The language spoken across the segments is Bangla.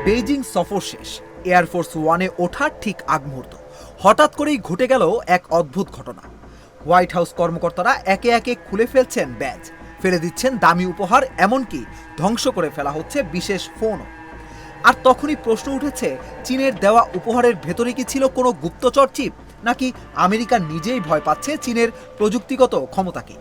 বেইজিং সফর শেষ, এয়ারফোর্স ওয়ানে ওঠার ঠিক আগ মুহূর্ত হঠাৎ করেই ঘটে গেল এক অদ্ভুত ঘটনা। হোয়াইট হাউস কর্মকর্তারা একে একে খুলে ফেলছেন ব্যাজ, ফেলে দিচ্ছেন দামি উপহার, এমনকি ধ্বংস করে ফেলা হচ্ছে বিশেষ ফোনও। আর তখনই প্রশ্ন উঠেছে, চীনের দেওয়া উপহারের ভেতরে কি ছিল কোনো গুপ্তচর চিপ, নাকি আমেরিকা নিজেই ভয় পাচ্ছে চীনের প্রযুক্তিগত ক্ষমতাকে?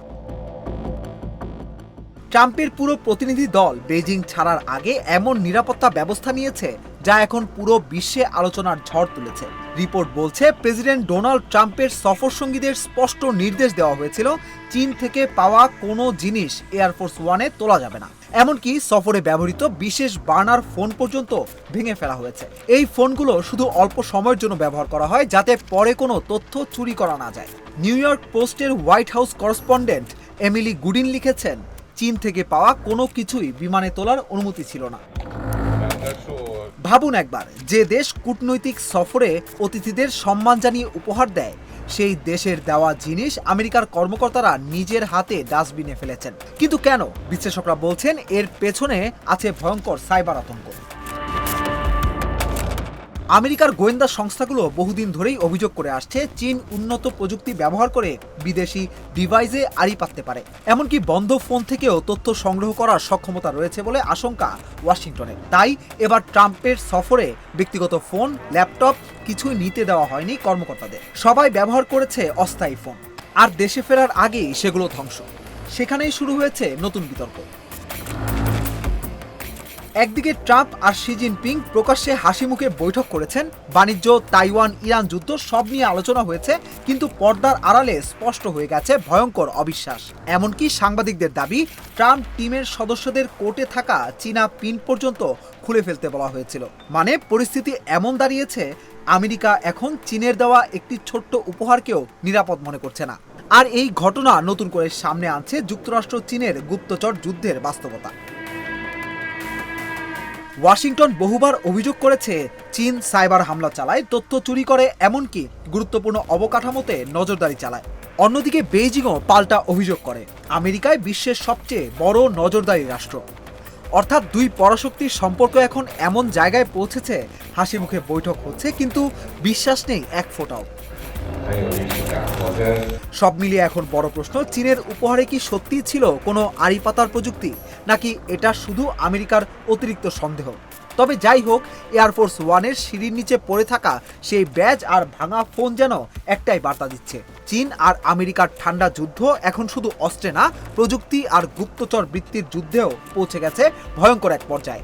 ট্রাম্পের পুরো প্রতিনিধি দল বেজিং ছাড়ার আগে এমন নিরাপত্তা ব্যবস্থা নিয়েছে যা এখন পুরো বিশ্বে আলোচনার ঝড় তুলেছে। রিপোর্ট বলছে, প্রেসিডেন্ট ডোনাল্ড ট্রাম্পের সফরসঙ্গীদের স্পষ্ট নির্দেশ দেওয়া হয়েছিল চীন থেকে পাওয়া কোনো জিনিস এয়ারফোর্স ওয়ানে তোলা যাবে না। এমনকি সফরে ব্যবহৃত বিশেষ বার্নার ফোন পর্যন্ত ভেঙে ফেলা হয়েছে। এই ফোনগুলো শুধু অল্প সময়ের জন্য ব্যবহার করা হয়, যাতে পরে কোনো তথ্য চুরি করা না যায়। নিউ ইয়র্ক পোস্টের হোয়াইট হাউস করেসপন্ডেন্ট এমিলি গুডিন লিখেছেন, চীন থেকে পাওয়া কোনো কিছুই বিমানে তোলার অনুমতি ছিল না। ভাবুন একবার, যে দেশ কূটনৈতিক সফরে অতিথিদের সম্মান জানিয়ে উপহার দেয়, সেই দেশের দেওয়া জিনিস আমেরিকার কর্মকর্তারা নিজের হাতে ডাস্টবিনে ফেলেছেন। কিন্তু কেন? বিশ্লেষকরা বলছেন, এর পেছনে আছে ভয়ঙ্কর সাইবার আতঙ্ক। আমেরিকার গোয়েন্দা সংস্থাগুলো বহুদিন ধরেই অভিযোগ করে আসছে, চীন উন্নত প্রযুক্তি ব্যবহার করে বিদেশি ডিভাইসে আড়ি পাততে পারে। এমনকি বন্ধ ফোন থেকেও তথ্য সংগ্রহ করার সক্ষমতা রয়েছে বলে আশঙ্কা ওয়াশিংটনের। তাই এবার ট্রাম্পের সফরে ব্যক্তিগত ফোন, ল্যাপটপ কিছুই নিতে দেওয়া হয়নি কর্মকর্তাদের। সবাই ব্যবহার করেছে অস্থায়ী ফোন, আর দেশে ফেরার আগেই সেগুলো ধ্বংস। সেখানেই শুরু হয়েছে নতুন বিতর্ক। একদিকে ট্রাম্প আর শি জিনপিং প্রকাশ্যে হাসি মুখে বৈঠক করেছেন, বাণিজ্য, তাইওয়ান, ইরান যুদ্ধ সব নিয়ে আলোচনা হয়েছে, কিন্তু পর্দার আড়ালে স্পষ্ট হয়ে গেছে ভয়ঙ্কর অবিশ্বাস। এমনকি সাংবাদিকদের দাবি, ট্রাম্প টিমের সদস্যদের কোর্টে থাকা চীনা পিন পর্যন্ত খুলে ফেলতে বলা হয়েছিল। মানে পরিস্থিতি এমন দাঁড়িয়েছে, আমেরিকা এখন চীনের দেওয়া একটি ছোট্ট উপহারকেও নিরাপদ মনে করছে না। আর এই ঘটনা নতুন করে সামনে আনছে যুক্তরাষ্ট্র চীনের গুপ্তচর যুদ্ধের বাস্তবতা। ওয়াশিংটন বহুবার অভিযোগ করেছে, চীন সাইবার হামলা চালায়, তথ্য চুরি করে, এমনকি গুরুত্বপূর্ণ অবকাঠামোতে নজরদারি চালায়। অন্যদিকে বেইজিংও পাল্টা অভিযোগ করে, আমেরিকায় বিশ্বের সবচেয়ে বড় নজরদারি রাষ্ট্র। অর্থাৎ দুই পরাশক্তির সম্পর্ক এখন এমন জায়গায় পৌঁছেছে, হাসি মুখে বৈঠক হচ্ছে, কিন্তু বিশ্বাস নেই এক ফোঁটাও। সব মিলিয়ে এখন বড় প্রশ্ন, চীনের উপহারে কি সত্যিই ছিল কোনো আড়ি পাতার প্রযুক্তি, নাকি এটা শুধু আমেরিকার অতিরিক্ত সন্দেহ? তবে যাই হোক, এয়ারফোর্স ওয়ানের সিঁড়ির নিচে পড়ে থাকা সেই ব্যাজ আর ভাঙা ফোন যেন একটাই বার্তা দিচ্ছে, চীন আর আমেরিকার ঠান্ডা যুদ্ধ এখন শুধু অস্ত্রে না, প্রযুক্তি আর গুপ্তচর বৃত্তির যুদ্ধেও পৌঁছে গেছে ভয়ঙ্কর এক পর্যায়ে।